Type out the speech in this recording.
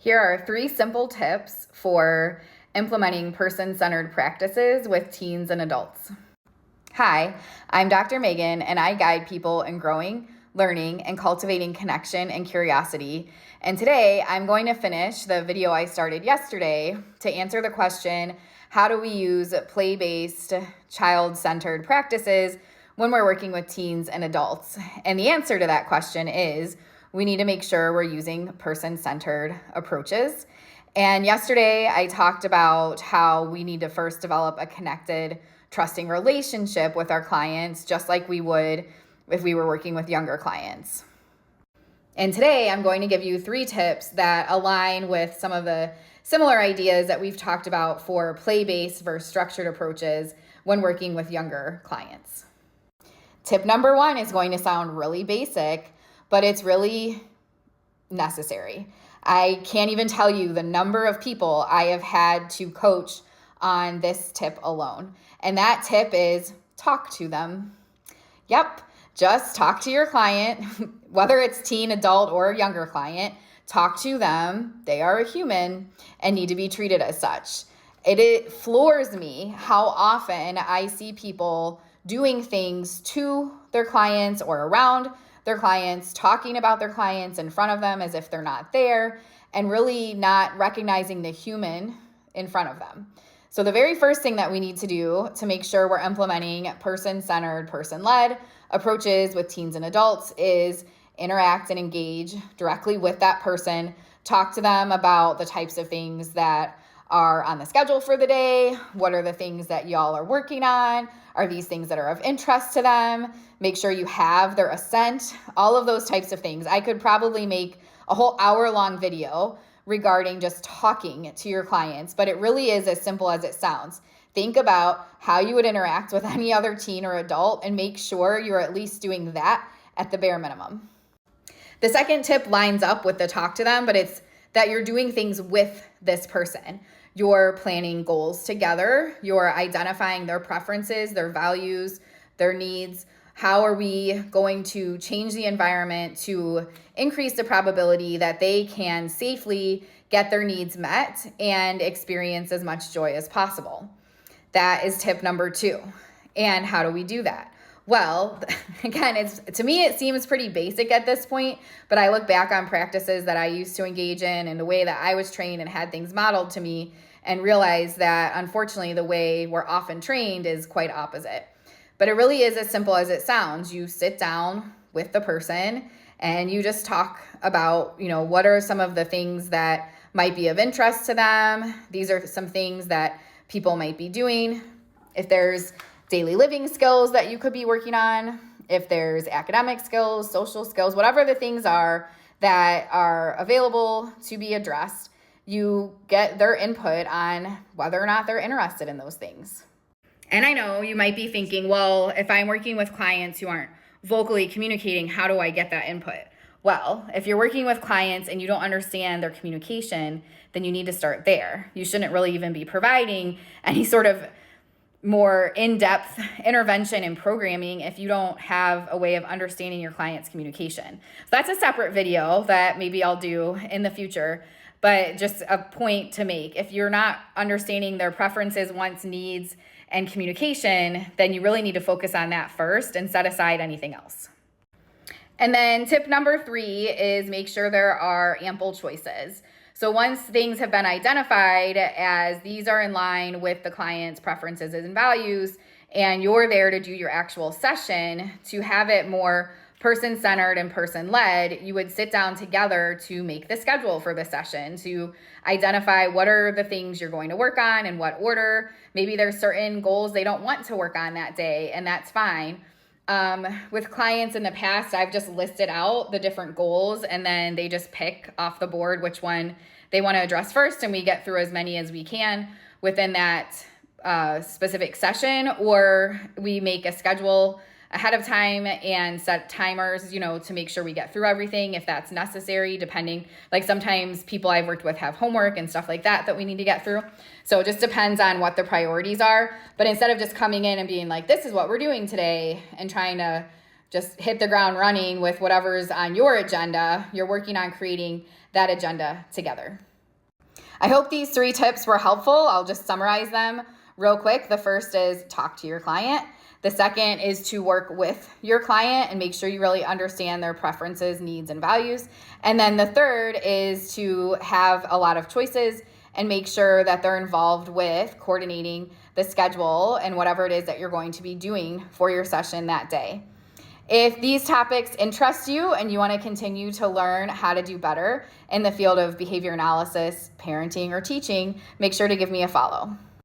Here are 3 simple tips for implementing person-centered practices with teens and adults. Hi, I'm Dr. Megan, and I guide people in growing, learning, and cultivating connection and curiosity. And today, I'm going to finish the video I started yesterday to answer the question, how do we use play-based, child-centered practices when we're working with teens and adults? And the answer to that question is, we need to make sure we're using person-centered approaches. And yesterday I talked about how we need to first develop a connected, trusting relationship with our clients, just like we would if we were working with younger clients. And today I'm going to give you 3 tips that align with some of the similar ideas that we've talked about for play-based versus structured approaches when working with younger clients. Tip number 1 is going to sound really basic, but it's really necessary. I can't even tell you the number of people I have had to coach on this tip alone. And that tip is talk to them. Yep, just talk to your client, whether it's teen, adult, or younger client. Talk to them. They are a human and need to be treated as such. It floors me how often I see people doing things to their clients or around their clients, talking about their clients in front of them as if they're not there, and really not recognizing the human in front of them. So the very first thing that we need to do to make sure we're implementing person-centered, person-led approaches with teens and adults is interact and engage directly with that person. Talk to them about the types of things that are on the schedule for the day. What are the things that y'all are working on? Are these things that are of interest to them? Make sure you have their assent, all of those types of things. I could probably make a whole hour-long video regarding just talking to your clients, but it really is as simple as it sounds. Think about how you would interact with any other teen or adult and make sure you're at least doing that at the bare minimum. The second tip lines up with the talk to them, but it's that you're doing things with this person. You're planning goals together. You're identifying their preferences, their values, their needs. How are we going to change the environment to increase the probability that they can safely get their needs met and experience as much joy as possible? That is tip number 2. And how do we do that? Well, again, to me, it seems pretty basic at this point, but I look back on practices that I used to engage in and the way that I was trained and had things modeled to me and realize that, unfortunately, the way we're often trained is quite opposite. But it really is as simple as it sounds. You sit down with the person and you just talk about, what are some of the things that might be of interest to them. These are some things that people might be doing. If there's daily living skills that you could be working on, if there's academic skills, social skills, whatever the things are that are available to be addressed, you get their input on whether or not they're interested in those things. And I know you might be thinking, well, if I'm working with clients who aren't vocally communicating, how do I get that input? Well, if you're working with clients and you don't understand their communication, then you need to start there. You shouldn't really even be providing any sort of more in-depth intervention and programming if you don't have a way of understanding your client's communication. So that's a separate video that maybe I'll do in the future, but just a point to make. If you're not understanding their preferences, wants, needs, and communication, then you really need to focus on that first and set aside anything else. And then tip number 3 is make sure there are ample choices. So once things have been identified as these are in line with the client's preferences and values, and you're there to do your actual session, to have it more person-centered and person-led, you would sit down together to make the schedule for the session, to identify what are the things you're going to work on, in what order. Maybe there's certain goals they don't want to work on that day, and that's fine. With clients in the past, I've just listed out the different goals and then they just pick off the board which one they want to address first, and we get through as many as we can within that specific session, or we make a schedule ahead of time and set timers, to make sure we get through everything if that's necessary, depending, like sometimes people I've worked with have homework and stuff like that we need to get through. So it just depends on what the priorities are. But instead of just coming in and being like, this is what we're doing today, and trying to just hit the ground running with whatever's on your agenda, you're working on creating that agenda together. I hope these 3 tips were helpful. I'll just summarize them real quick. The first is talk to your client. The second is to work with your client and make sure you really understand their preferences, needs, and values. And then the third is to have a lot of choices and make sure that they're involved with coordinating the schedule and whatever it is that you're going to be doing for your session that day. If these topics interest you and you want to continue to learn how to do better in the field of behavior analysis, parenting, or teaching, make sure to give me a follow.